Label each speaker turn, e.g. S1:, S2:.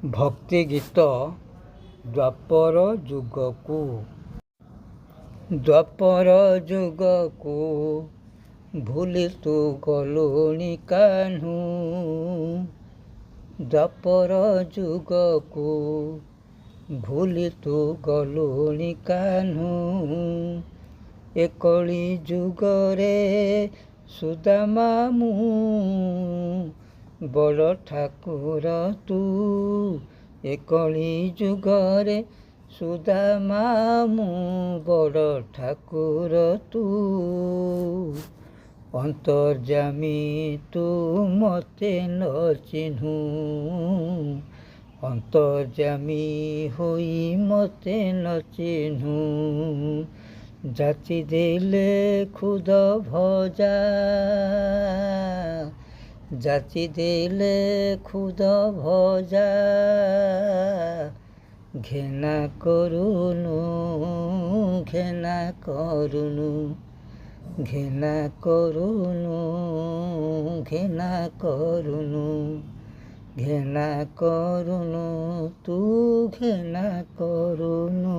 S1: ଭକ୍ତି ଗୀତ ଦ୍ୱାପର ଯୁଗକୁ। ଦ୍ୱାପର ଯୁଗକୁ ଭୁଲି ତୁ ଗଲୁଣି କାହ୍ନୁ। ଦ୍ୱାପର ଯୁଗକୁ ଭୁଲି ତୁ ଗଲୁଣି କାହ୍ନୁ। ଏ କଳି ଯୁଗରେ ସୁଦାମା ମୁଁ ବଡ଼ ଠାକୁର ତୁ। ଏ କଳି ଯୁଗରେ ସୁଦାମା ମୁଁ ବଡ଼ ଠାକୁର ତୁ। ଅନ୍ତର୍ଯ୍ୟାମୀ ତୁ ମୋତେ ନ ଚିହ୍ନୁ। ଅନ୍ତର୍ଯ୍ୟାମୀ ହୋଇ ମୋତେ ନ ଚିହ୍ନୁ। ଯାଚି ଦେଲେ ଖୁଦ ଭଜା। ଯାଚି ଦେଲେ ଖୁଦ ଭଜା। ଘେନା କରୁନୁ ଘେନା କରୁନୁ। ଘେନା କରୁନୁ ଘେନା କରୁନୁ। ଘେନା କରୁନୁ ତୁ ଘେନା କରୁନୁ।